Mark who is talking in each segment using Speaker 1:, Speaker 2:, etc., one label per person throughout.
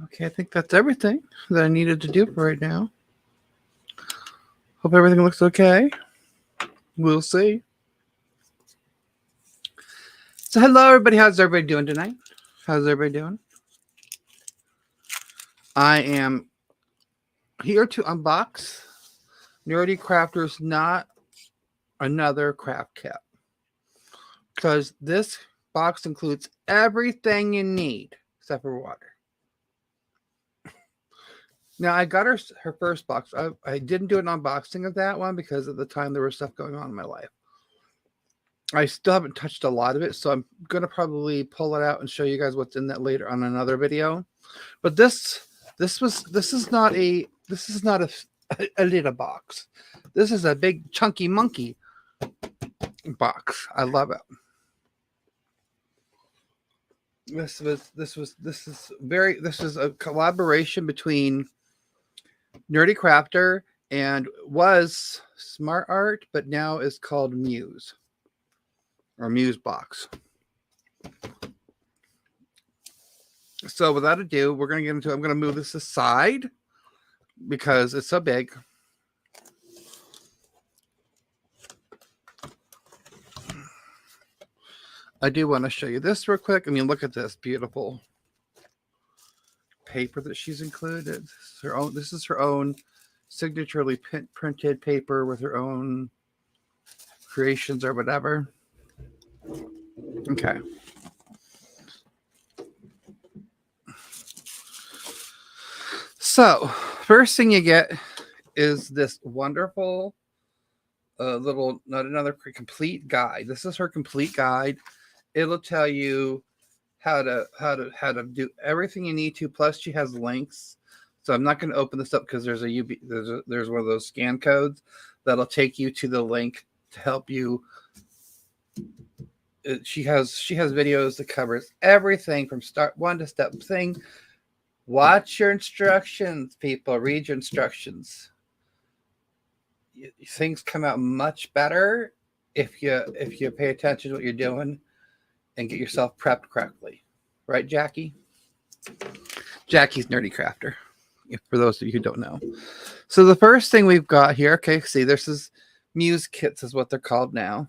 Speaker 1: Okay, I think that's everything that I needed to do for right now. Hope everything looks okay. We'll see. So hello everybody, how's everybody doing tonight? How's everybody doing? I am here to unbox Nerdecrafter's Not Another Craft Kit. Because this box includes everything you need except for water. Now, I got her first box. I didn't do an unboxing of that one because at the time there was stuff going on in my life. I still haven't touched a lot of it, so I'm going to probably pull it out and show you guys what's in that later on another video. But this is not a little box. This is a big chunky monkey box. I love it. This is a collaboration between Nerdecrafter and was Smart Art, but now is called Muse or Muse Box. So without ado, we're going to get into it. I'm going to move this aside because it's so big. I do want to show you this real quick. I mean, look at this beautiful paper that she's included. This is her own signaturely printed paper with her own creations or whatever. Okay. So, first thing you get is this wonderful little, not another complete guide. This is her complete guide. It'll tell you how to do everything you need to. Plus, she has links. So I'm not going to open this up because there's there's one of those scan codes that'll take you to the link to help you. She has videos that covers everything from step one to step thing. Watch your instructions, people. Read your instructions. Things come out much better if you pay attention to what you're doing and get yourself prepped correctly. Right, Jackie? Jackie's Nerdecrafter, for those of you who don't know. So the first thing we've got here, okay, see, this is Muse kits is what they're called now.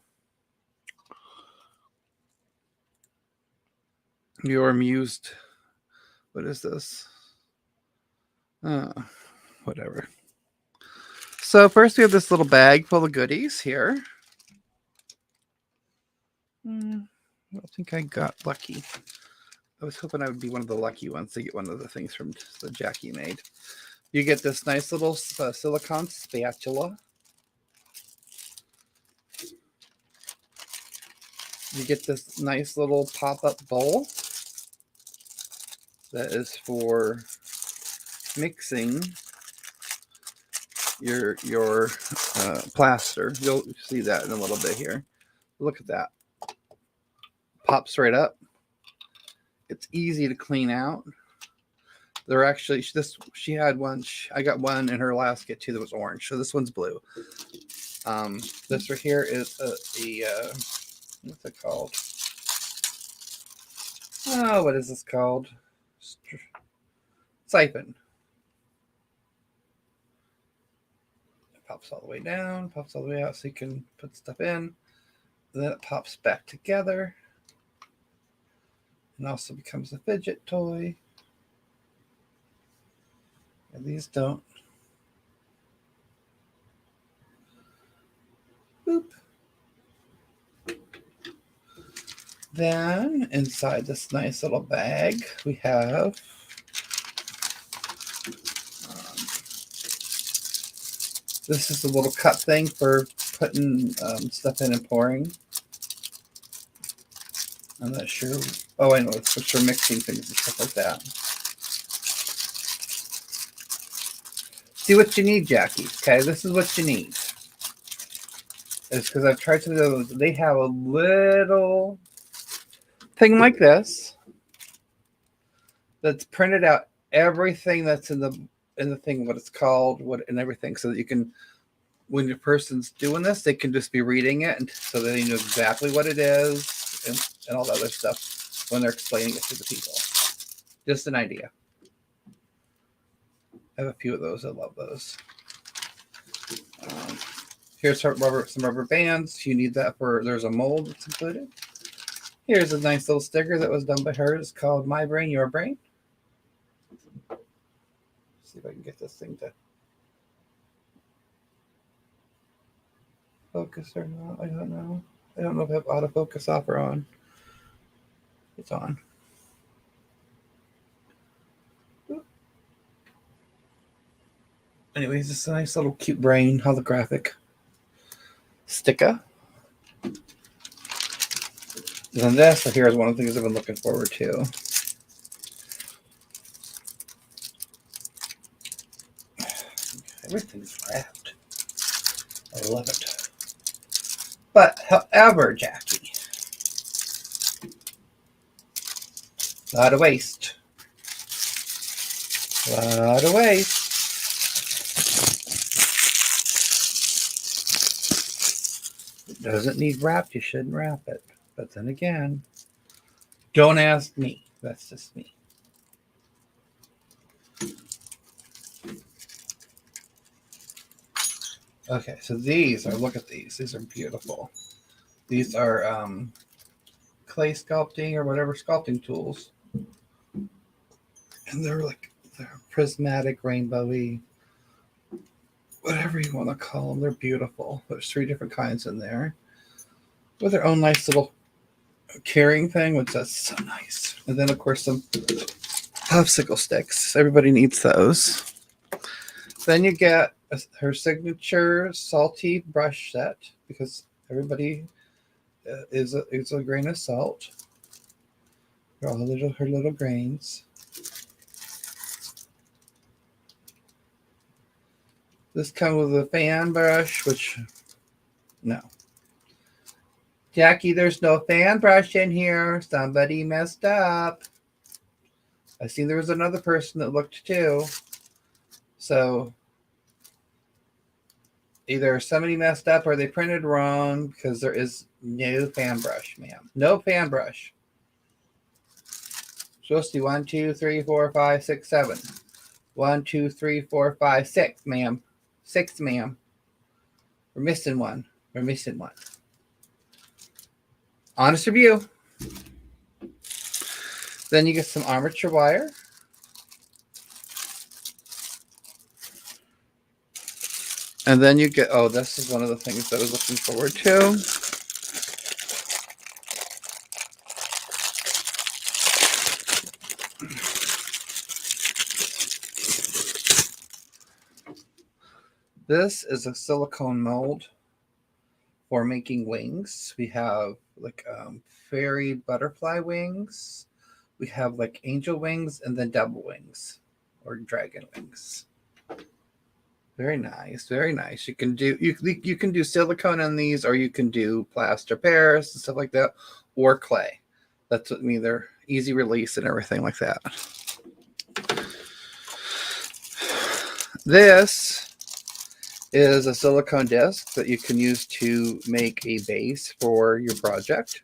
Speaker 1: Your Mused, what is this? Whatever. So first we have this little bag full of goodies here. I don't think I got lucky. I was hoping I would be one of the lucky ones to get one of the things from the Jackie made. You get this nice little silicone spatula. You get this nice little pop-up bowl that is for mixing your plaster. You'll see that in a little bit here. Look at that. Pops right up. It's easy to clean out. They're actually she had one. I got one in her last kit too that was orange. So this one's blue. This right here is the what's it called? Oh, what is this called? Siphon. It pops all the way down, pops all the way out, so you can put stuff in. And then it pops back together. And also becomes a fidget toy. And these don't. Boop. Then inside this nice little bag, we have this is a little cup thing for putting stuff in and pouring. I'm not sure. Oh, I know. It's for mixing things and stuff like that. See what you need, Jackie. Okay, this is what you need. It's because I've tried some of those. They have a little thing like this that's printed out everything that's in the thing, what it's called, what and everything, so that you can, when your person's doing this, they can just be reading it, and so they know exactly what it is and all the other stuff when they're explaining it to the people. Just an idea. I have a few of those. I love those. Here's some rubber bands. You need that for, there's a mold that's included. Here's a nice little sticker that was done by her. It's called My Brain, Your Brain. Let's see if I can get this thing to focus or not. I don't know. I don't know if I have autofocus off or on. It's on. Anyways, it's a nice little cute brain holographic sticker. And this here is one of the things I've been looking forward to. Everything's wrapped. I love it. But however, Jackie, a lot of waste. A lot of waste. It doesn't need wrapped. You shouldn't wrap it. But then again, don't ask me. That's just me. Okay, so these are, look at these. These are beautiful. These are clay sculpting or whatever sculpting tools. And they're prismatic, rainbowy, whatever you want to call them. They're beautiful. There's 3 different kinds in there with their own nice little carrying thing, which that's so nice. And then, of course, some popsicle sticks. Everybody needs those. Then you get her signature salty brush set, because everybody is a grain of salt. All her little grains. This comes with a fan brush, which, no. Jackie, there's no fan brush in here. Somebody messed up. I seen there was another person that looked too. So either somebody messed up or they printed wrong, because there is no fan brush, ma'am. No fan brush. Supposed to be 1, 2, 3, 4, 5, 6, 7. 1, 2, 3, 4, 5, 6, ma'am. 6, ma'am. We're missing one. We're missing one. Honest review. Then you get some armature wire. And then you get, oh, this is one of the things that I was looking forward to. This is a silicone mold for making wings. We have fairy butterfly wings. We have angel wings and then double wings or dragon wings. Very nice, very nice. You can do you can do silicone on these, or you can do plaster of Paris and stuff like that, or clay. That's what I mean. They're easy release and everything like that. This is a silicone disc that you can use to make a base for your project.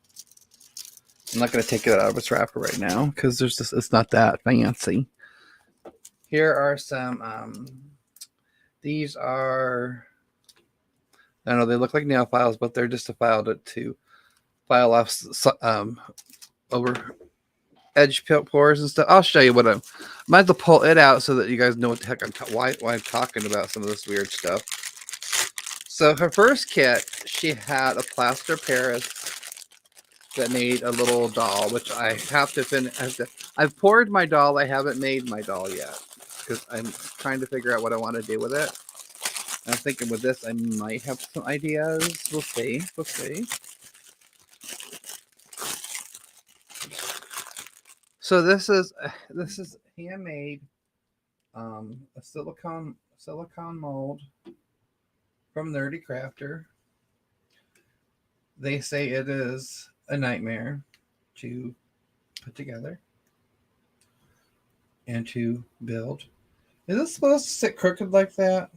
Speaker 1: I'm not going to take it out of its wrapper right now because it's not that fancy. Here are some, these are, I don't know, they look like nail files, but they're just a file to file off over edge pores and stuff. I'll show you what I might have to pull it out so that you guys know what the heck why I'm talking about some of this weird stuff. So her first kit, she had a plaster of Paris that made a little doll, which I have to finish. I've poured my doll. I haven't made my doll yet because I'm trying to figure out what I want to do with it. And I'm thinking with this, I might have some ideas. We'll see. We'll see. So this is handmade, a silicone mold from Nerdecrafter. They say it is a nightmare to put together and to build. Is this supposed to sit crooked like that?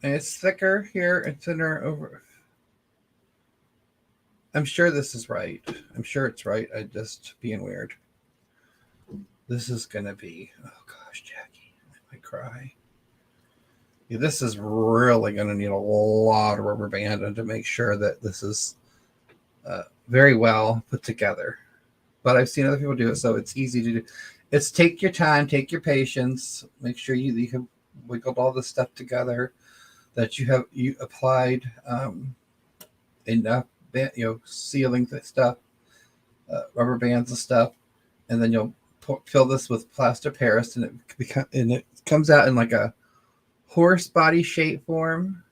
Speaker 1: And it's thicker here and thinner over. I'm sure this is right. I'm sure it's right. I'm just being weird. This is going to be, oh gosh, Jackie, I might cry. Yeah, this is really going to need a lot of rubber band to make sure that this is very well put together. But I've seen other people do it, so it's easy to do. It's take your time, take your patience, make sure you have wiggled all this stuff together, that you applied enough, sealing stuff, rubber bands and stuff, and then you'll fill this with Plaster of Paris, and it comes out in like a horse body shape form,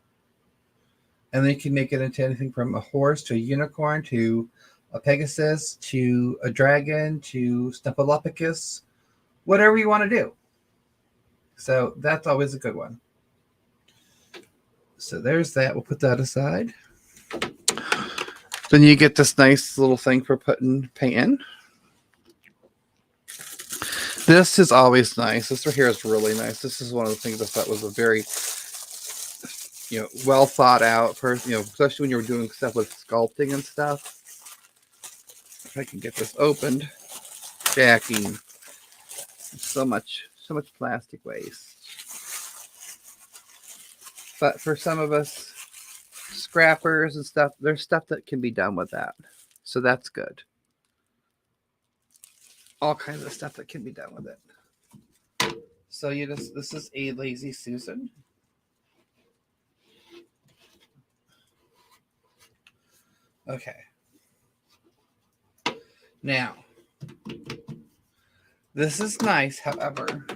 Speaker 1: and then you can make it into anything from a horse to a unicorn to a Pegasus to a dragon to Snuffleupagus, whatever you want to do. So that's always a good one. So there's that. We'll put that aside. Then you get this nice little thing for putting paint in. This is always nice. This right here is really nice. This is one of the things I thought was a very, well thought out person, especially when you were doing stuff with sculpting and stuff. If I can get this opened. Jackie. So much plastic waste. But for some of us scrappers and stuff, there's stuff that can be done with that. So that's good. All kinds of stuff that can be done with it. So this is a Lazy Susan. Okay. Now, this is nice, however,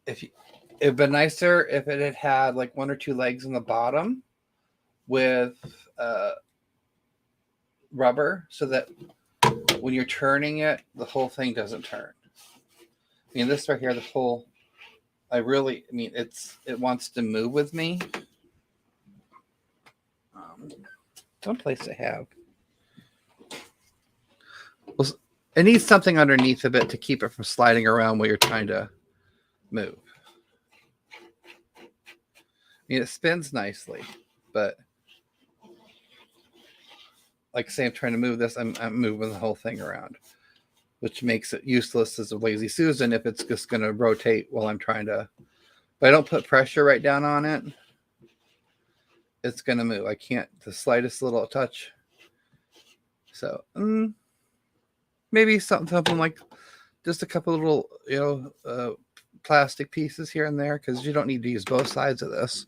Speaker 1: it'd been nicer if it had like one or two legs in the bottom with rubber, so that when you're turning it, the whole thing doesn't turn. I mean, this right here, it wants to move with me. Someplace I have. Well, it needs something underneath of it to keep it from sliding around while you're trying to move. I mean, it spins nicely, but like say I'm trying to move this, I'm moving the whole thing around, which makes it useless as a Lazy Susan if it's just going to rotate while I'm trying to. If I don't put pressure right down on it, it's going to move. I can't, the slightest little touch. So maybe something like just a couple little, plastic pieces here and there, because you don't need to use both sides of this.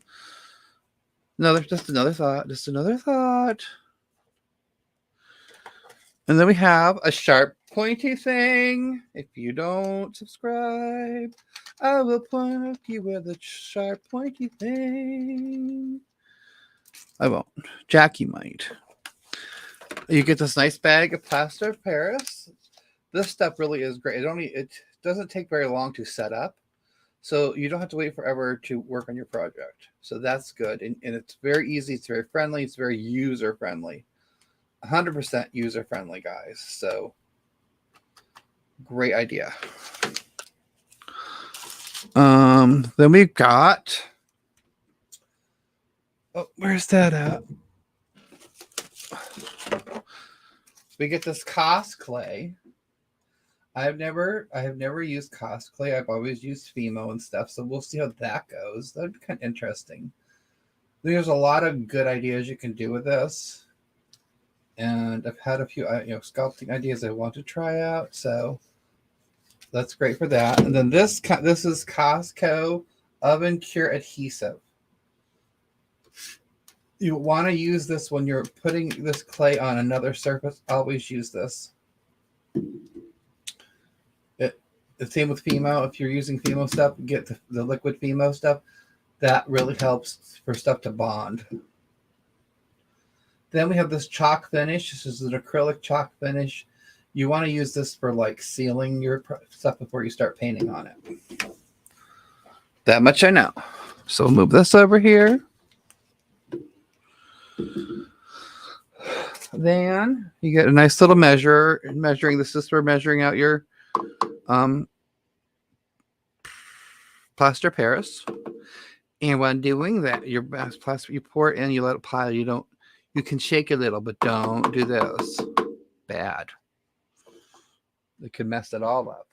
Speaker 1: Just another thought. And then we have a sharp, pointy thing. If you don't subscribe, I will point you with a sharp, pointy thing. I won't. Jackie might. You get this nice bag of Plaster of Paris. This stuff really is great. It doesn't take very long to set up, so you don't have to wait forever to work on your project. So that's good, and it's very easy. It's very friendly. It's very user friendly. 100% user friendly, guys. So great idea. Then we've got. Oh, where's that at? We get this Cos Clay. I have never used Cos Clay. I've always used Fimo and stuff, so we'll see how that goes. That'd be kind of interesting. There's a lot of good ideas you can do with this, and I've had a few sculpting ideas I want to try out, so that's great for that. And then this is Costco Oven Cure Adhesive. You want to use this when you're putting this clay on another surface. Always use this. The same with Fimo. If you're using Fimo stuff, get the liquid Fimo stuff. That really helps for stuff to bond. Then we have this chalk finish. This is an acrylic chalk finish. You want to use this for like sealing your stuff before you start painting on it. That much I know. So we'll move this over here. Then you get a nice little measuring. This is for measuring out your Plaster of Paris. And when doing that, your plaster, you pour it in, you let it pile. You can shake a little, but don't do this. Bad. It could mess it all up.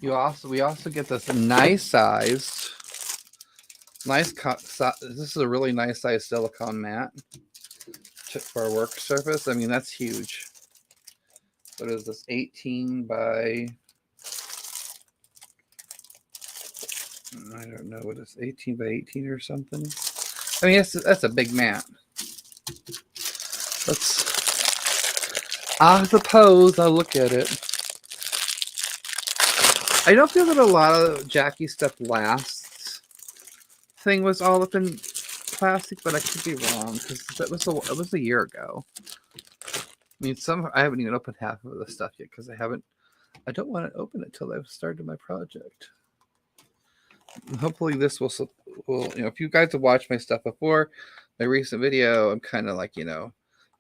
Speaker 1: We also get this nice sized, this is a really nice size silicone mat for a work surface. I mean, that's huge. What is this? 18 by, I don't know what it's 18 by 18 or something. I mean, that's a big mat. I suppose I'll look at it. I don't feel that a lot of Jackie's stuff lasts. Thing was all up in plastic, but I could be wrong because it was a year ago. I mean, I haven't even opened half of the stuff yet because I don't want to open it till I've started my project. And hopefully this will, if you guys have watched my stuff before, my recent video, I'm kind of like,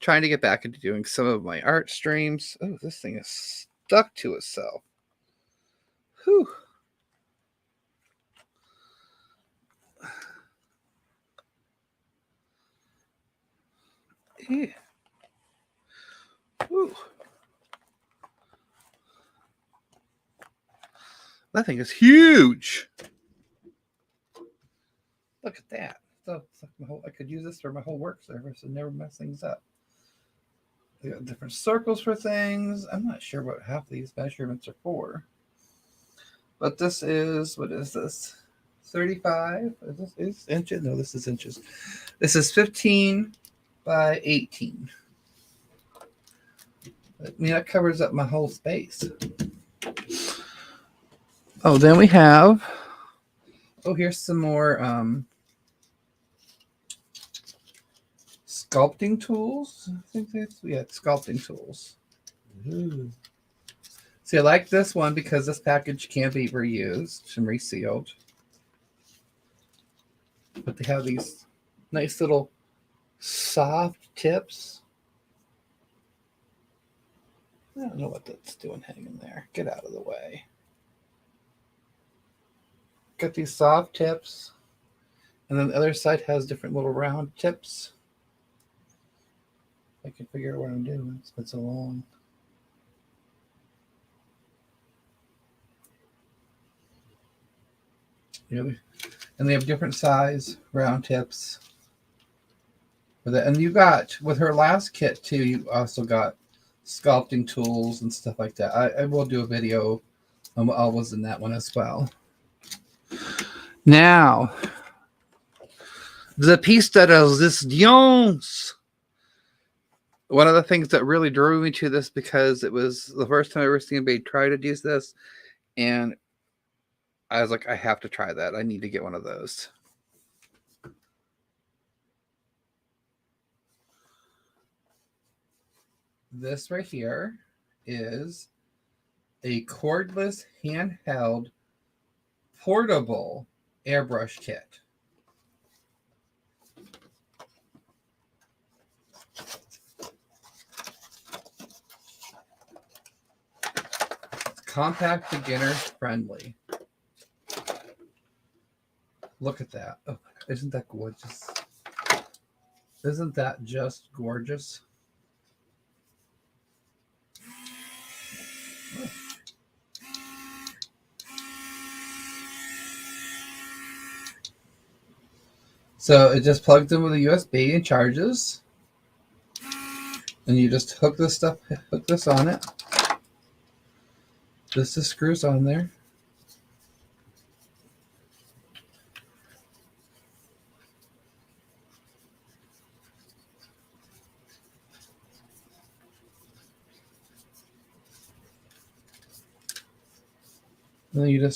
Speaker 1: trying to get back into doing some of my art streams. Oh, this thing is stuck to itself. Whew. Yeah. Whew. That thing is huge. Look at that. So I could use this for my whole work surface and never mess things up. They got different circles for things. I'm not sure what half these measurements are for. But this is, what is this? 35? Is inches? No, this is inches. This is 15 by 18. I mean, that covers up my whole space. Oh, then we have, here's some more sculpting tools. I think that's, sculpting tools. Ooh. See, I like this one because this package can be reused and resealed. But they have these nice little soft tips. I don't know what that's doing hanging there. Get out of the way. Got these soft tips. And then the other side has different little round tips. I can figure out what I'm doing. It's been so long. And they have different size round tips for that. And you got, with her last kit too, you also got sculpting tools and stuff like that. I will do a video on what all was in that one as well. Now, the piece de resistance. One of the things that really drew me to this, because it was the first time I ever seen anybody try to use this, and I was like, I have to try that. I need to get one of those. This right here is a cordless handheld portable airbrush kit. It's compact, beginner friendly. Look at that. Oh, isn't that gorgeous? Isn't that just gorgeous? So it just plugs in with a USB and charges. And you just hook this on it. This just screws on there. And then you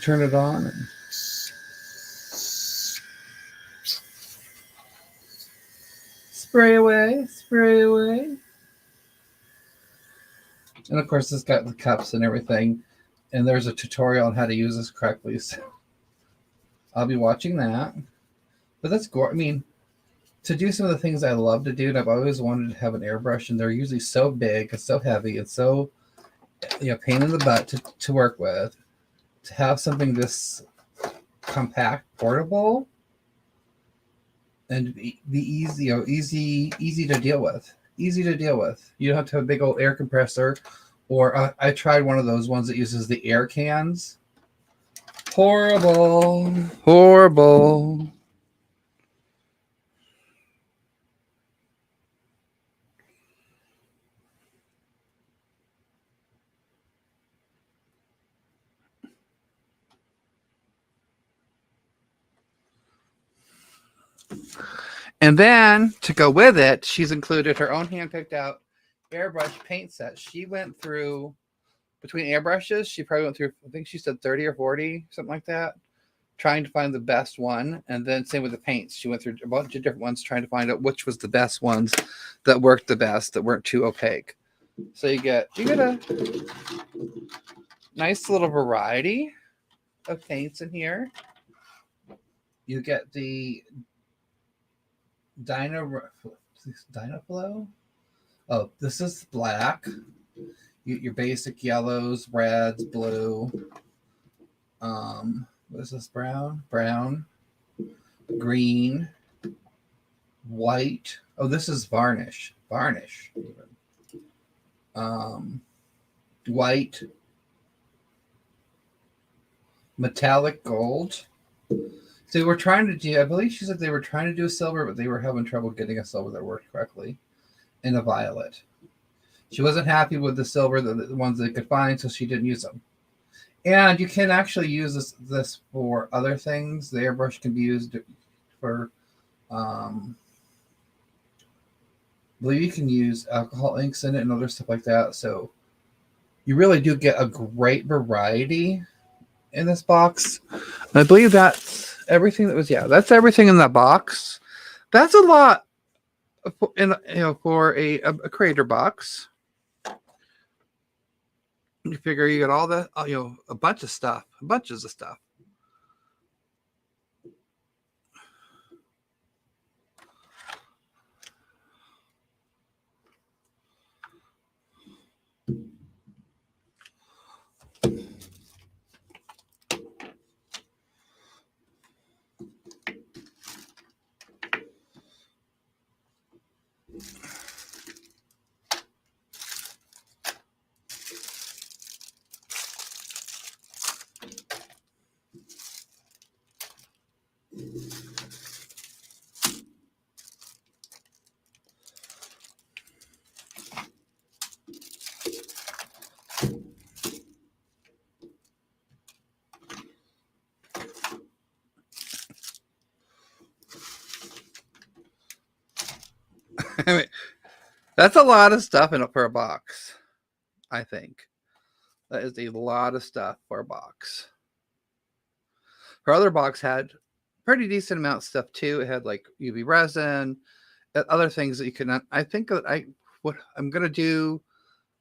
Speaker 1: turn it on and spray away, spray away. And of course, it's got the cups and everything. And there's a tutorial on how to use this correctly. So I'll be watching that. But that's gorgeous. I mean, to do some of the things I love to do, and I've always wanted to have an airbrush, and they're usually so big and so heavy and so, pain in the butt to work with. To have something this compact, portable, and be easy, easy to deal with. Easy to deal with. You don't have to have a big old air compressor, or I tried one of those ones that uses the air cans. Horrible, horrible. And then to go with it, she's included her own hand-picked out airbrush paint set. She went through, between airbrushes, she probably went through, I think she said 30 or 40, something like that, trying to find the best one. And then same with the paints. She went through a bunch of different ones trying to find out which was the best ones that worked the best, that weren't too opaque. So you get a nice little variety of paints in here. You get the Dynaflow. Oh, this is black. Your basic yellows, reds, blue. What is this? Brown, green, white. Oh, this is varnish. White, metallic gold. So we're trying to do, I believe she said they were trying to do a silver, but they were having trouble getting a silver that worked correctly. And a violet. She wasn't happy with the silver, the ones they could find, so she didn't use them. And you can actually use this for other things. The airbrush can be used for, I believe you can use alcohol inks in it and other stuff like that. So you really do get a great variety in this box. I believe that's everything that was, that's everything in that box. That's a lot for a creator box. You figure you got all the, a bunch of stuff. I mean, that's a lot of stuff for a box. I think that is a lot of stuff for a box. Her other box had pretty decent amount of stuff too. It had like UV resin, other things that you could not. I think that I'm gonna do.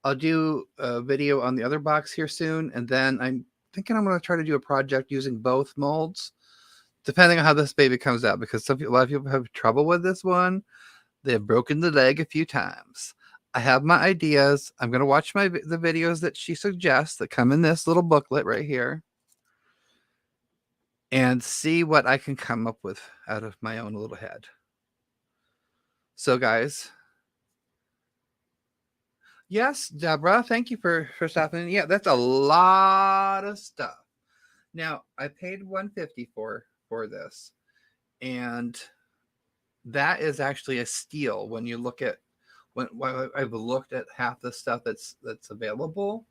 Speaker 1: I'll do a video on the other box here soon, and then I'm thinking I'm gonna try to do a project using both molds, depending on how this baby comes out. Because a lot of people have trouble with this one. They have broken the leg a few times. I have my ideas. I'm gonna watch the videos that she suggests that come in this little booklet right here, and see what I can come up with out of my own little head. So, guys. Yes, Deborah, thank you for stopping in. Yeah, that's a lot of stuff. Now, I paid $150 for this, and that is actually a steal when you look at when I've looked at half the stuff that's available.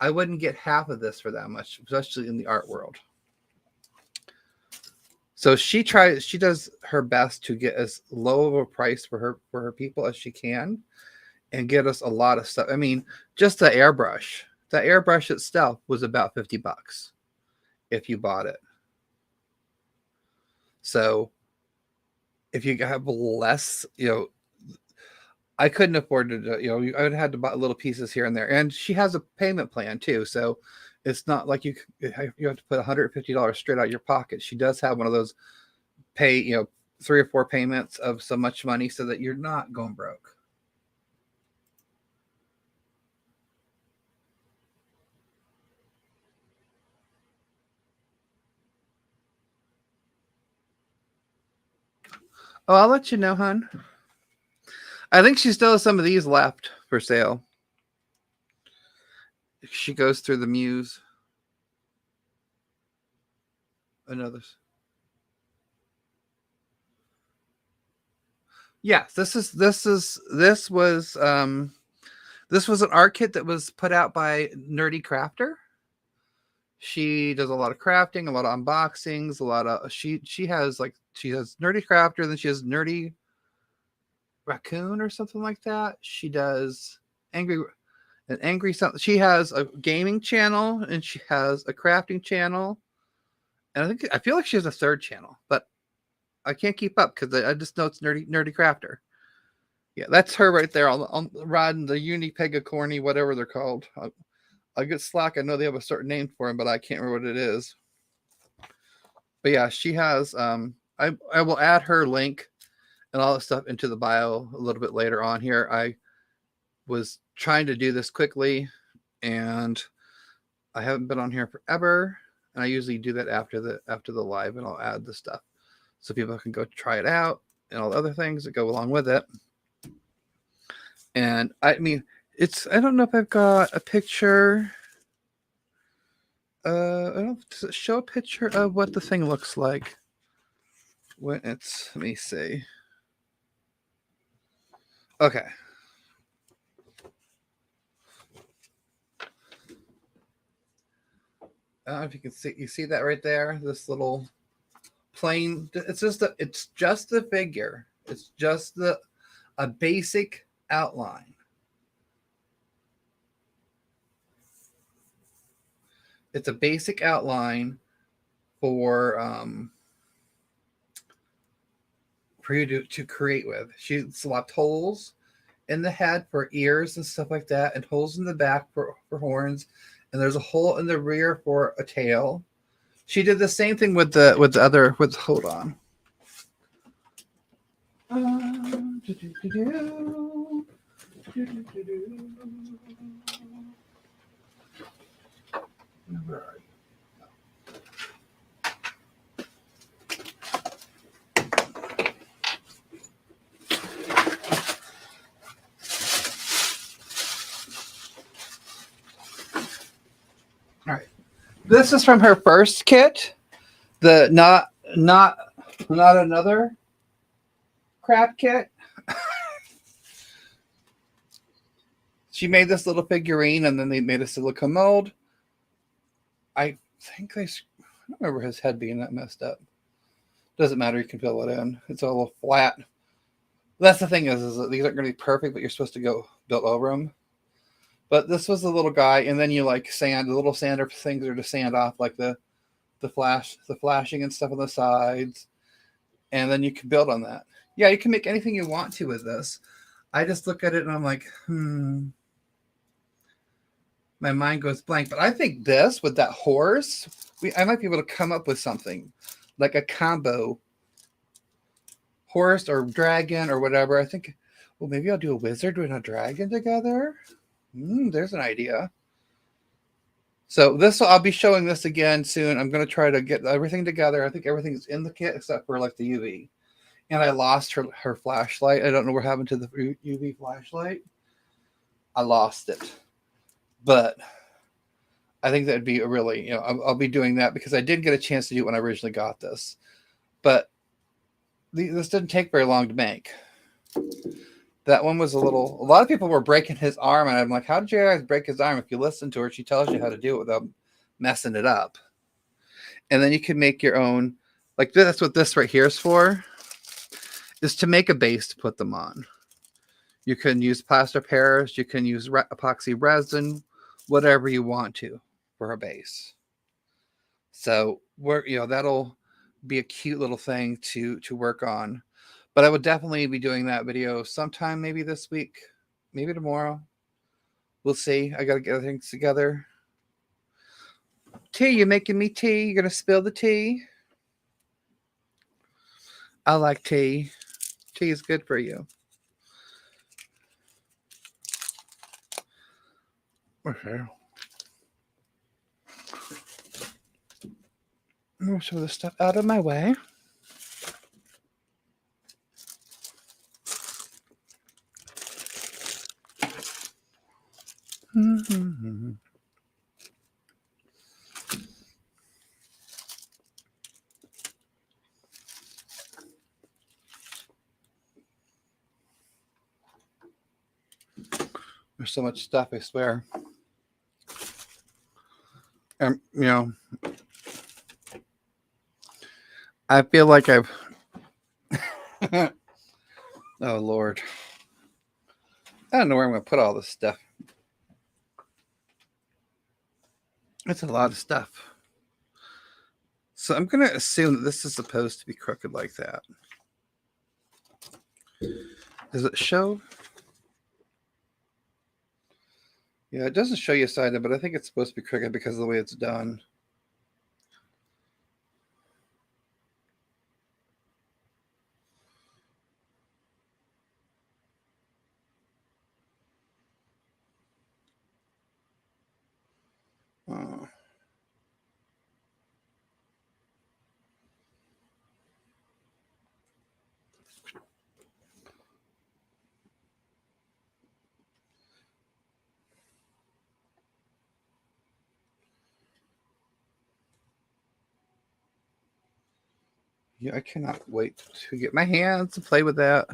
Speaker 1: I wouldn't get half of this for that much, especially in the art world. So she does her best to get as low of a price for her people as she can, and get us a lot of stuff. I mean, just the airbrush The airbrush itself was about $50 if you bought it. So if you have less, I couldn't afford to, I would have had to buy little pieces here and there. And she has a payment plan too. So it's not like you have to put $150 straight out of your pocket. She does have one of those pay, 3 or 4 payments of so much money so that you're not going broke. Oh, I'll let you know, hon. I think she still has some of these left for sale. She goes through the Muse. Another. Yes, this was an art kit that was put out by Nerdecrafter. She does a lot of crafting, a lot of unboxings, a lot of she has Nerdecrafter, then she has Nerdy Raccoon or something like that. She does angry something. She has a gaming channel and she has a crafting channel, and I feel like she has a third channel, but I can't keep up because I just know it's Nerdecrafter. Yeah, that's her right there. I'm riding the Unipegacorny, whatever they're called. I'll get slack. I know they have a certain name for him, but I can't remember what it is. But yeah, she has. I will add her link and all that stuff into the bio a little bit later on here. I was trying to do this quickly, and I haven't been on here forever. And I usually do that after the live, and I'll add the stuff so people can go try it out and all the other things that go along with it. And I mean, I don't know if I've got a picture. I don't. Does it show a picture of what the thing looks like when it's? Let me see. Okay. I don't know if you can see. You see that right there? This little plain. It's just the figure. It's just a basic outline. It's a basic outline for you to create with. She slapped holes in the head for ears and stuff like that, and holes in the back for horns, and there's a hole in the rear for a tail. She did the same thing with hold on. Where are you? All right. This is from her first kit. The not another crap kit. She made this little figurine, and then they made a silicone mold. I think I don't remember his head being that messed up. Doesn't matter. You can fill it in. It's a little flat. That's the thing is that these aren't going to be perfect, but you're supposed to go build over them. But this was the little guy, and then you sand. The little sander things are to sand off the flashing and stuff on the sides, and then you can build on that. Yeah, you can make anything you want to with this. I just look at it and I'm like, My mind goes blank. But I think this with that horse, I might be able to come up with something like a combo horse or dragon or whatever. I think, well, maybe I'll do a wizard and a dragon together. There's an idea. So I'll be showing this again soon. I'm going to try to get everything together. I think everything's in the kit except for the UV. And I lost her flashlight. I don't know what happened to the UV flashlight. I lost it. But I think that'd be a really, I'll be doing that because I did get a chance to do it when I originally got this. But this didn't take very long to make. That one was a lot of people were breaking his arm, and I'm like, how did you guys break his arm? If you listen to her, she tells you how to do it without messing it up. And then you can make your own, that's what this right here is for, is to make a base to put them on. You can use Plaster of Paris, you can use epoxy resin, whatever you want to for a base. So that'll be a cute little thing to work on. But I would definitely be doing that video sometime, maybe this week, maybe tomorrow. We'll see. I got to get things together. Tea, you making me tea? You gonna spill the tea? I like tea. Tea is good for you. Okay. Move some of this stuff out of my way. Mm-hmm. There's so much stuff, I swear. I feel like I've oh Lord. I don't know where I'm gonna put all this stuff. It's a lot of stuff. So I'm gonna assume that this is supposed to be crooked like that. Does it show? Yeah, it doesn't show you side, but I think it's supposed to be crooked because of the way it's done. Oh. Yeah, I cannot wait to get my hands to play with that.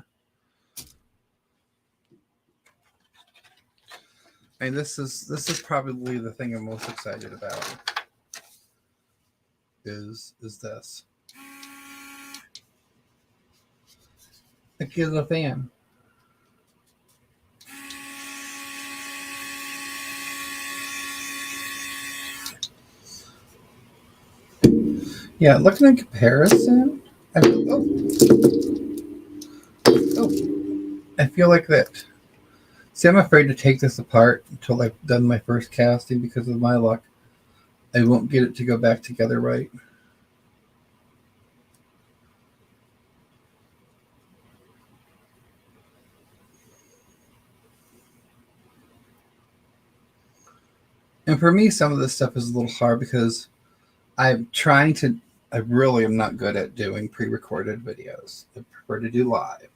Speaker 1: I mean, this is probably the thing I'm most excited about. Is this? The kid's a fan. Yeah, looking in comparison, I feel like that. See, I'm afraid to take this apart until I've done my first casting because of my luck. I won't get it to go back together right. And for me, some of this stuff is a little hard because I really am not good at doing pre-recorded videos. I prefer to do live.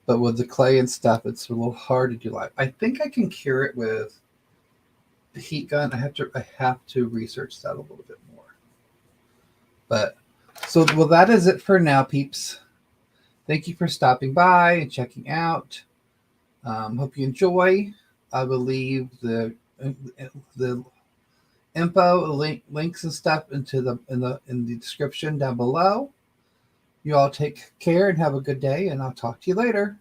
Speaker 1: But with the clay and stuff, it's a little hard to do live. I think I can cure it with the heat gun. I have to research that a little bit more. But so, well, that is it for now, peeps. Thank you for stopping by and checking out. Hope you enjoy. I will leave the info, links and stuff in the description down below. You all take care and have a good day, and I'll talk to you later.